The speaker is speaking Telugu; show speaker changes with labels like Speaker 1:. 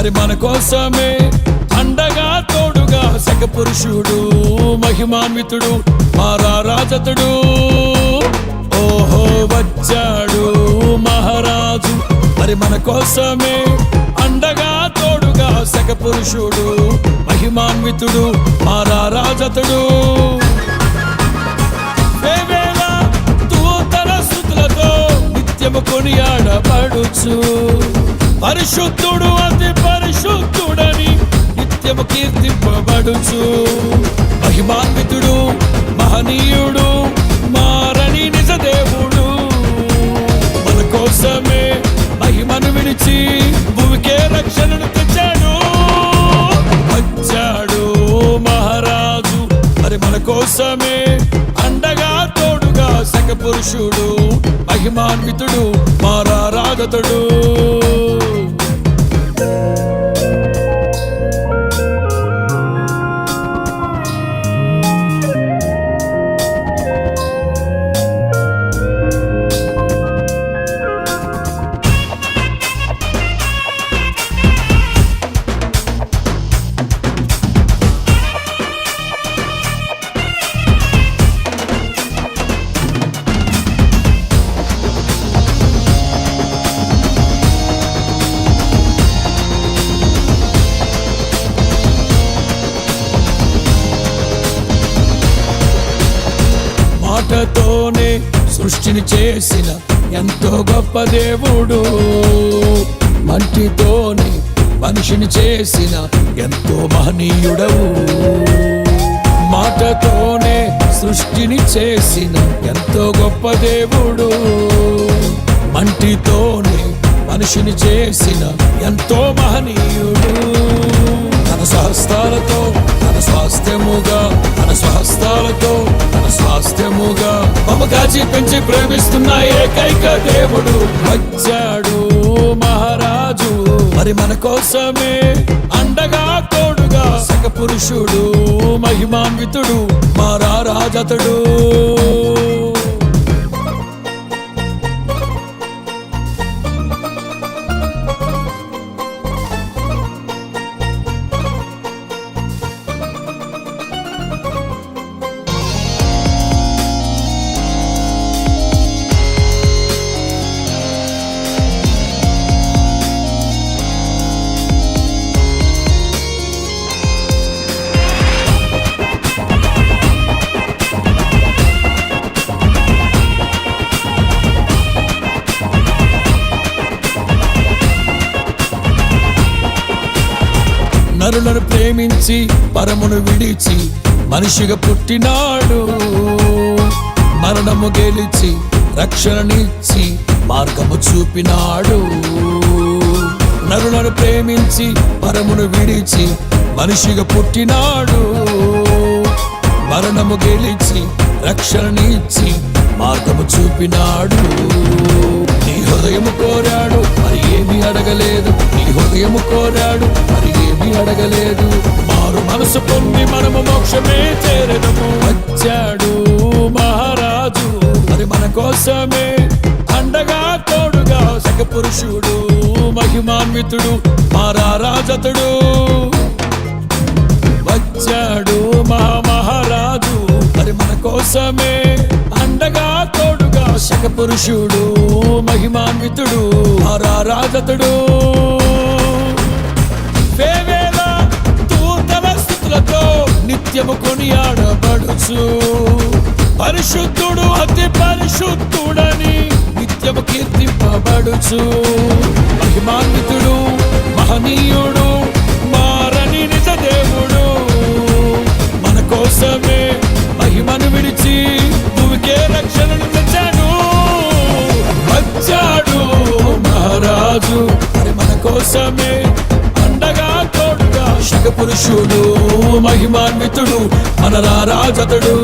Speaker 1: మరి మన కోసమే అండగా తోడుగా సకపురుషుడు మహిమాన్వితుడు మారారాజతుడు ఓహో వచ్చాడు మహారాజు మరి మన కోసమే అండగా తోడుగా సకపురుషుడు మహిమాన్వితుడు మారారాజతుడు వేవేల దూతల స్తుతులతో నిత్యము కొనియాడబడుచు పరిశుద్ధుడు అతి పరిశుద్ధుడని నిత్యము కీర్తింపబడుచు మహిమాన్వితుడు మహనీయుడు మారని నిజ దేవుడు మన కోసమే మహిమను విడిచి భూమికే రక్షణను తెచ్చాడు వచ్చాడు మహారాజు మరి మన కోసమే అండగా తోడుగా సకపురుషుడు మహిమాన్వితుడు మారారాజతుడు మాటతోనే సృష్టిని చేసిన ఎంతో గొప్ప దేవుడు మంటితోనే మనిషిని చేసిన ఎంతో మహనీయుడవు మాటతోనే సృష్టిని చేసిన ఎంతో గొప్ప దేవుడు మంటితోనే మనిషిని చేసిన ఎంతో మహనీయుడు తన స్వహస్తాలతో తన స్వాస్థ్యముగా తన స్వహస్తాలతో తన స్వాస్థ్యముగా మమకాచి పెంచి ప్రేమిస్తున్న ఏకైక దేవుడు వచ్చాడు మహారాజు మరి మన కోసమే అండగా తోడుగా సకపురుషుడు మహిమాన్వితుడు మారారాజతుడు నరులను ప్రేమించి పరమును విడిచి మనిషిగా పుట్టినాడు మరణము గెలిచి రక్షణనిచ్చి మార్గము చూపినాడు నరులను ప్రేమించి పరమును విడిచి మనిషిగా పుట్టినాడు మరణము గెలిచి రక్షణనిచ్చి మార్గము చూపినాడు నీ హృదయము కోరాడు మరి ఏమీ అడగలేదు నీ హృదయము కోరాడు మరి ఏమీ అడగలేదు మారు మనసు పొంది మనము మోక్షమే చేరదము వచ్చాడు మహారాజు మరి మన కోసమే అండగా తోడుగా సకపురుషుడు మహిమాన్వితుడు మారారాజతుడు వచ్చాడు మహారాజు మరి మన కోసమే అండగా తోడుగా సకపురుషుడు మహిమాన్వితుడు మారారాజతుడు వేవేల దూతల స్తుతులతో నిత్యము కొనియాడబడుచు పరిశుద్ధుడు అతి పరిశుద్ధుడని నిత్యము కీర్తింపబడుచు మహిమాన్వితుడు మహనీయుడు మారని నిజ దేవుడు మన కోసమే మహిమను విడిచి భూమికే రక్షణను తెచ్చాడు వచ్చాడు మహారాజు మరి మన కోసమే అండగా తోడుగా శకపురుషుడు మహిమాన్వితుడు మనరారాజతుడు